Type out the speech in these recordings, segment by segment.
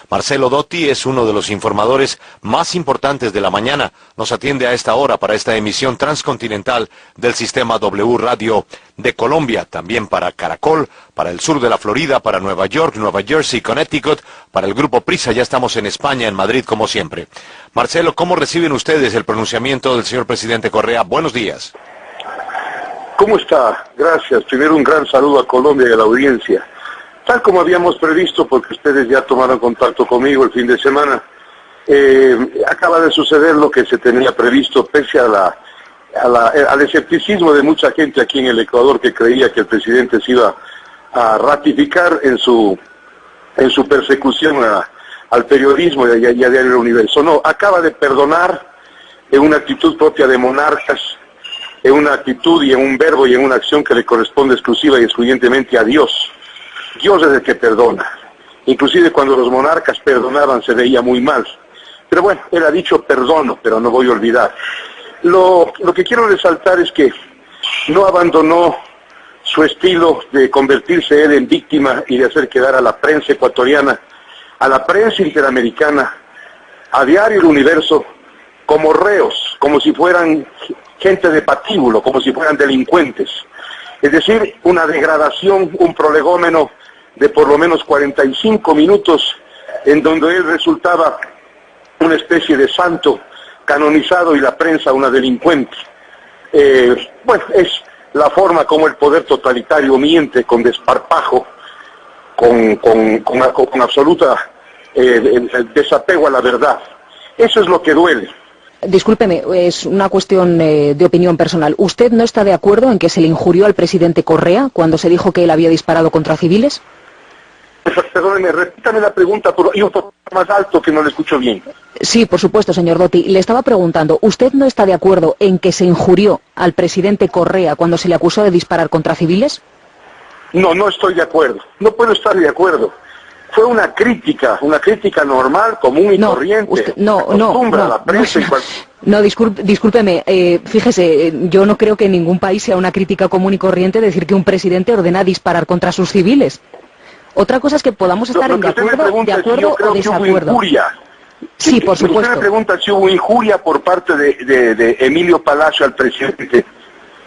Marcelo Dotti es uno de los informadores más importantes de la mañana. Nos atiende a esta hora para esta emisión transcontinental del sistema W Radio de Colombia, también para Caracol, para el sur de la Florida, para Nueva York, Nueva Jersey, Connecticut, para el Grupo Prisa. Ya estamos en España, en Madrid, como siempre. Marcelo, ¿cómo reciben ustedes el pronunciamiento del señor presidente Correa? Buenos días. ¿Cómo está? Gracias. Primero un gran saludo a Colombia y a la audiencia. Tal como habíamos previsto, porque ustedes ya tomaron contacto conmigo el fin de semana, acaba de suceder lo que se tenía previsto, pese al escepticismo de mucha gente aquí en el Ecuador que creía que el presidente se iba a ratificar en su persecución al periodismo y a Diario Universo. No, acaba de perdonar en una actitud propia de monarcas, en una actitud y en un verbo y en una acción que le corresponde exclusiva y excluyentemente a Dios. Dios es el que perdona. Inclusive cuando los monarcas perdonaban se veía muy mal. Pero bueno, él ha dicho perdono, pero no voy a olvidar. Lo que quiero resaltar es que no abandonó su estilo de convertirse él en víctima y de hacer quedar a la prensa ecuatoriana, a la prensa interamericana, a Diario El Universo, como reos, como si fueran gente de patíbulo, como si fueran delincuentes. Es decir, una degradación, un prolegómeno de por lo menos 45 minutos en donde él resultaba una especie de santo canonizado y la prensa una delincuente. Bueno, es la forma como el poder totalitario miente con desparpajo, con absoluta desapego a la verdad. Eso es lo que duele. Discúlpeme, es una cuestión de opinión personal. ¿Usted no está de acuerdo en que se le injurió al presidente Correa cuando se dijo que él había disparado contra civiles? Perdóneme, repítame la pregunta, y un poco más alto que no le escucho bien. Sí, por supuesto, señor Dotti. Le estaba preguntando, ¿usted no está de acuerdo en que se injurió al presidente Correa cuando se le acusó de disparar contra civiles? No, no estoy de acuerdo. No puedo estar de acuerdo. Fue una crítica normal, común y corriente. Usted, discúlpeme, fíjese, yo no creo que en ningún país sea una crítica común y corriente decir que un presidente ordena disparar contra sus civiles. Otra cosa es que podamos estar de acuerdo o desacuerdo. Sí, por supuesto. Usted me pregunta si hubo injuria por parte de Emilio Palacio al presidente.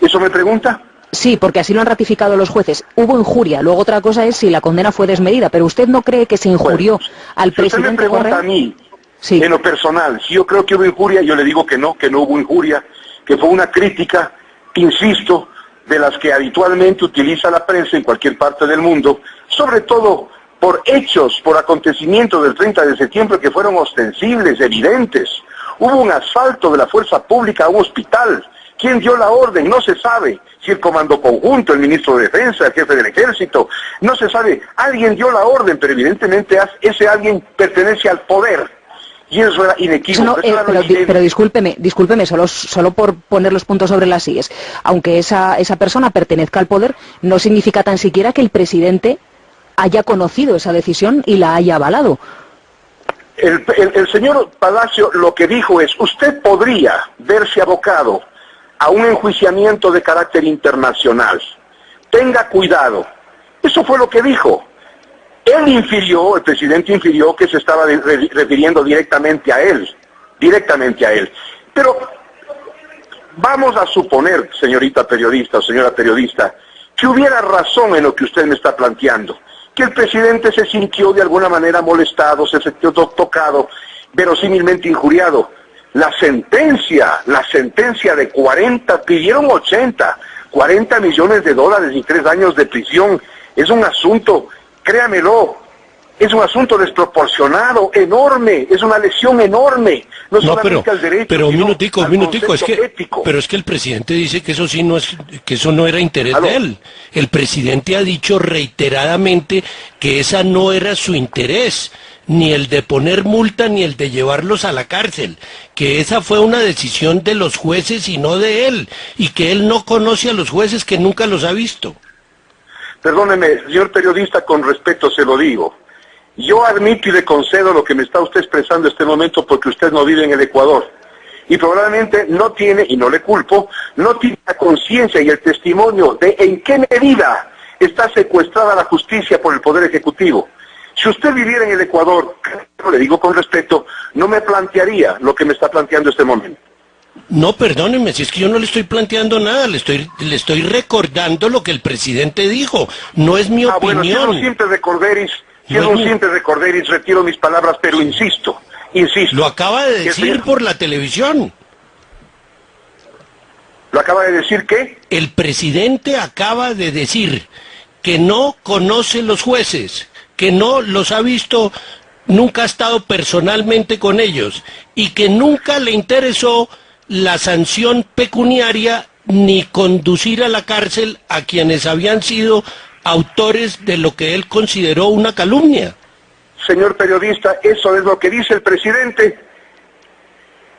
¿Eso me pregunta? Sí, porque así lo han ratificado los jueces. Hubo injuria. Luego otra cosa es si la condena fue desmedida. Pero usted no cree que se injurió al presidente Correa. Si usted me pregunta a mí, sí, en lo personal, si yo creo que hubo injuria, yo le digo que no hubo injuria, que fue una crítica, insisto, de las que habitualmente utiliza la prensa en cualquier parte del mundo, sobre todo por hechos, por acontecimientos del 30 de septiembre que fueron ostensibles, evidentes. Hubo un asalto de la fuerza pública a un hospital. ¿Quién dio la orden? No se sabe. Si el Comando Conjunto, el Ministro de Defensa, el Jefe del Ejército, no se sabe. Alguien dio la orden, pero evidentemente ese alguien pertenece al poder. Y eso era inequívoco. Pero discúlpeme, solo por poner los puntos sobre las sillas. Aunque esa persona pertenezca al poder, no significa tan siquiera que el presidente haya conocido esa decisión y la haya avalado. El señor Palacio lo que dijo es, usted podría verse abocado a un enjuiciamiento de carácter internacional. Tenga cuidado. Eso fue lo que dijo. El presidente infirió que se estaba refiriendo directamente a él. Pero vamos a suponer, señorita periodista o señora periodista, que hubiera razón en lo que usted me está planteando, que el presidente se sintió de alguna manera molestado, se sintió tocado, verosímilmente injuriado. La sentencia de 40, pidieron 40 millones de dólares y 3 años de prisión. Es un asunto, créamelo, es un asunto desproporcionado, enorme, es una lesión enorme. No solamente al derecho, pero un minutico, ético. Pero es que el presidente dice que eso sí no es, que eso no era interés de él. El presidente ha dicho reiteradamente que esa no era su interés, ni el de poner multa ni el de llevarlos a la cárcel, que esa fue una decisión de los jueces y no de él, y que él no conoce a los jueces, que nunca los ha visto. Perdóneme, señor periodista, con respeto se lo digo. Yo admito y le concedo lo que me está usted expresando en este momento porque usted no vive en el Ecuador. Y probablemente no tiene, y no le culpo, no tiene la conciencia y el testimonio de en qué medida está secuestrada la justicia por el Poder Ejecutivo. Si usted viviera en el Ecuador, le digo con respeto, no me plantearía lo que me está planteando este momento. No, perdónenme, si es que yo no le estoy planteando nada, le estoy recordando lo que el presidente dijo, no es mi opinión. Bueno, si es un simple recorderis, retiro mis palabras, pero insisto. Lo acaba de decir por la televisión. ¿Lo acaba de decir qué? El presidente acaba de decir que no conoce los jueces, que no los ha visto, nunca ha estado personalmente con ellos y que nunca le interesó la sanción pecuniaria ni conducir a la cárcel a quienes habían sido autores de lo que él consideró una calumnia. Señor periodista, eso es lo que dice el presidente.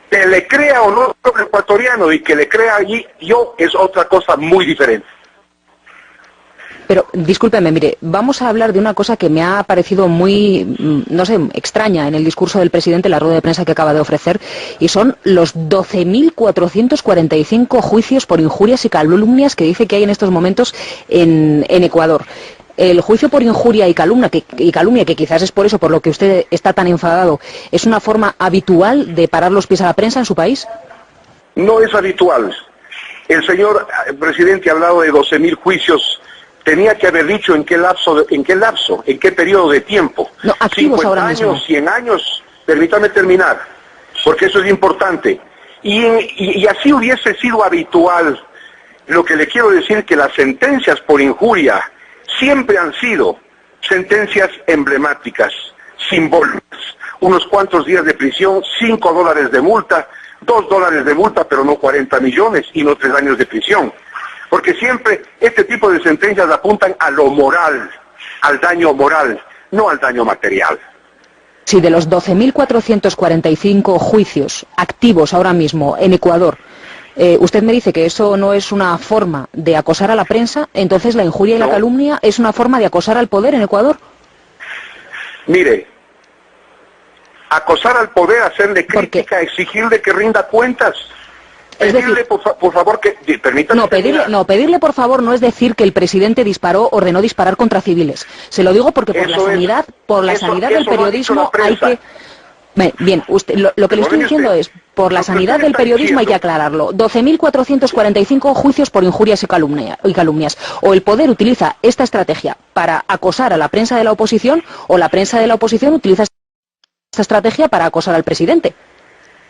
Que le crea o no al ecuatoriano y que le crea allí yo es otra cosa muy diferente. Pero, discúlpeme, mire, vamos a hablar de una cosa que me ha parecido muy, no sé, extraña en el discurso del presidente, la rueda de prensa que acaba de ofrecer, y son los 12.445 juicios por injurias y calumnias que dice que hay en estos momentos en Ecuador. El juicio por injuria y calumnia, que quizás es por eso por lo que usted está tan enfadado, ¿es una forma habitual de parar los pies a la prensa en su país? No es habitual. El señor presidente ha hablado de 12.000 juicios. Tenía que haber dicho en qué lapso, en qué periodo de tiempo. No, activos ahora mismo. 100 años, permítame terminar, porque eso es importante. Y así hubiese sido habitual. Lo que le quiero decir que las sentencias por injuria siempre han sido sentencias emblemáticas, simbólicas. Unos cuantos días de prisión, $5 de multa, $2 de multa, pero no 40 millones y no 3 años de prisión. Porque siempre este tipo de sentencias apuntan a lo moral, al daño moral, no al daño material. Sí, de los 12.445 juicios activos ahora mismo en Ecuador, usted me dice que eso no es una forma de acosar a la prensa, entonces la injuria y la calumnia es una forma de acosar al poder en Ecuador. Mire, acosar al poder, hacerle crítica, exigirle que rinda cuentas. Pedirle, por favor, que... Permítame pedirle por favor no es decir que el presidente ordenó disparar contra civiles. Se lo digo porque por la sanidad del periodismo hay que... Bien, usted, lo que le estoy diciendo es, por la sanidad del periodismo hay que aclararlo. 12.445 juicios por injurias y calumnias. O el poder utiliza esta estrategia para acosar a la prensa de la oposición, o la prensa de la oposición utiliza esta estrategia para acosar al presidente.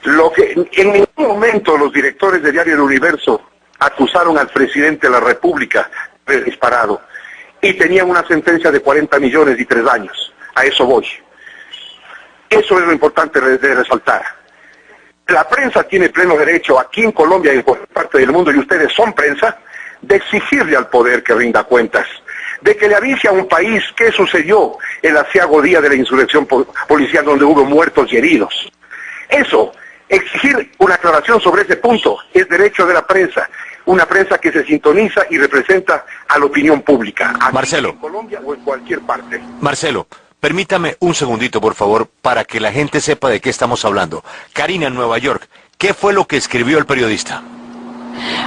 Lo que en ningún momento los directores de Diario El Universo acusaron al presidente de la República de disparado y tenían una sentencia de 40 millones y 3 años. A eso voy. Eso es lo importante de resaltar. La prensa tiene pleno derecho aquí en Colombia y en cualquier parte del mundo, y ustedes son prensa, de exigirle al poder que rinda cuentas, de que le avise a un país qué sucedió el aciago día de la insurrección policial donde hubo muertos y heridos. Eso. Exigir una aclaración sobre ese punto es derecho de la prensa, una prensa que se sintoniza y representa a la opinión pública, aquí Marcelo, en Colombia o en cualquier parte. Marcelo, permítame un segundito, por favor, para que la gente sepa de qué estamos hablando. Karina, en Nueva York, ¿qué fue lo que escribió el periodista?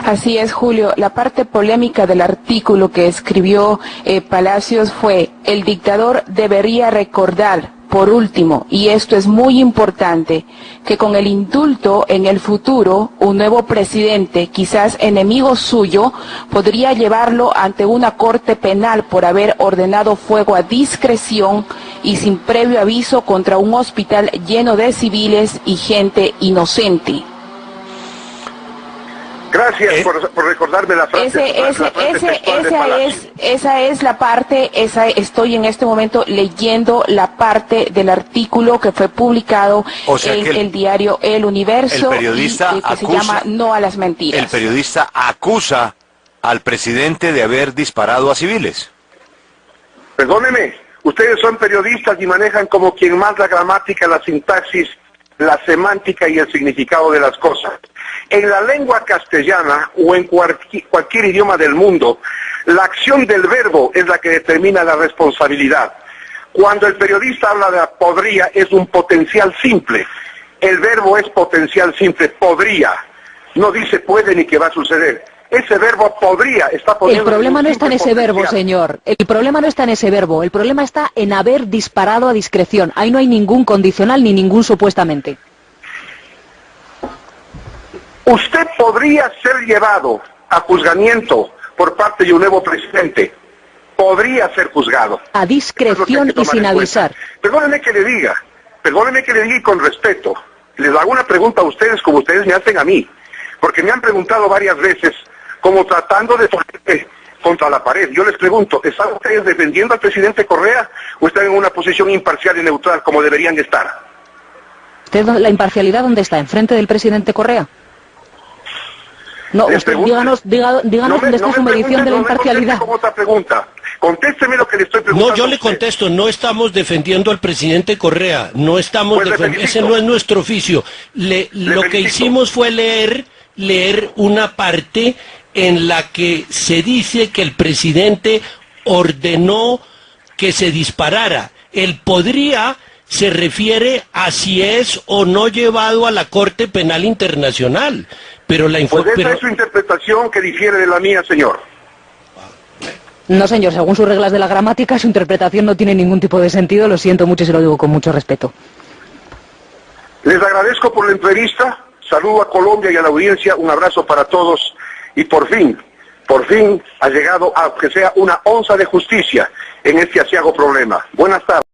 Así es, Julio. La parte polémica del artículo que escribió Palacios fue: el dictador debería recordar, por último, y esto es muy importante, que con el indulto en el futuro, un nuevo presidente, quizás enemigo suyo, podría llevarlo ante una corte penal por haber ordenado fuego a discreción y sin previo aviso contra un hospital lleno de civiles y gente inocente. Gracias por recordarme la frase. Esa es la parte, estoy en este momento leyendo la parte del artículo que fue publicado en el diario El Universo, el periodista que se llama No a las mentiras. El periodista acusa al presidente de haber disparado a civiles. Perdóneme, ustedes son periodistas y manejan como quien más la gramática, la sintaxis, la semántica y el significado de las cosas. En la lengua castellana o en cualquier idioma del mundo, la acción del verbo es la que determina la responsabilidad. Cuando el periodista habla de podría, es un potencial simple. El verbo es potencial simple, podría. No dice puede ni que va a suceder. ese verbo podría está poniendo... El problema no está en ese verbo, señor. El problema no está en ese verbo. El problema está en haber disparado a discreción. Ahí no hay ningún condicional ni ningún supuestamente. Usted podría ser llevado a juzgamiento por parte de un nuevo presidente. Podría ser juzgado. A discreción y sin avisar. Perdóneme que le diga y con respeto. Les hago una pregunta a ustedes como ustedes me hacen a mí. Porque me han preguntado varias veces, como tratando de ponerme contra la pared. Yo les pregunto, ¿están ustedes defendiendo al presidente Correa o están en una posición imparcial y neutral como deberían estar? ¿Usted la imparcialidad dónde está? ¿Enfrente del presidente Correa? No, usted díganos dónde está su medición de la imparcialidad. Con otra pregunta. Contésteme lo que le estoy preguntando. No, yo le contesto, no estamos defendiendo al presidente Correa, no estamos defendiendo, ese no es nuestro oficio. Lo que hicimos fue leer una parte en la que se dice que el presidente ordenó que se disparara. El podría se refiere a si es o no llevado a la Corte Penal Internacional. Pero pues esa es su interpretación que difiere de la mía, señor. No, señor, según sus reglas de la gramática, su interpretación no tiene ningún tipo de sentido. Lo siento mucho y se lo digo con mucho respeto. Les agradezco por la entrevista. Saludo a Colombia y a la audiencia. Un abrazo para todos. Y por fin ha llegado a que sea una onza de justicia en este aciago problema. Buenas tardes.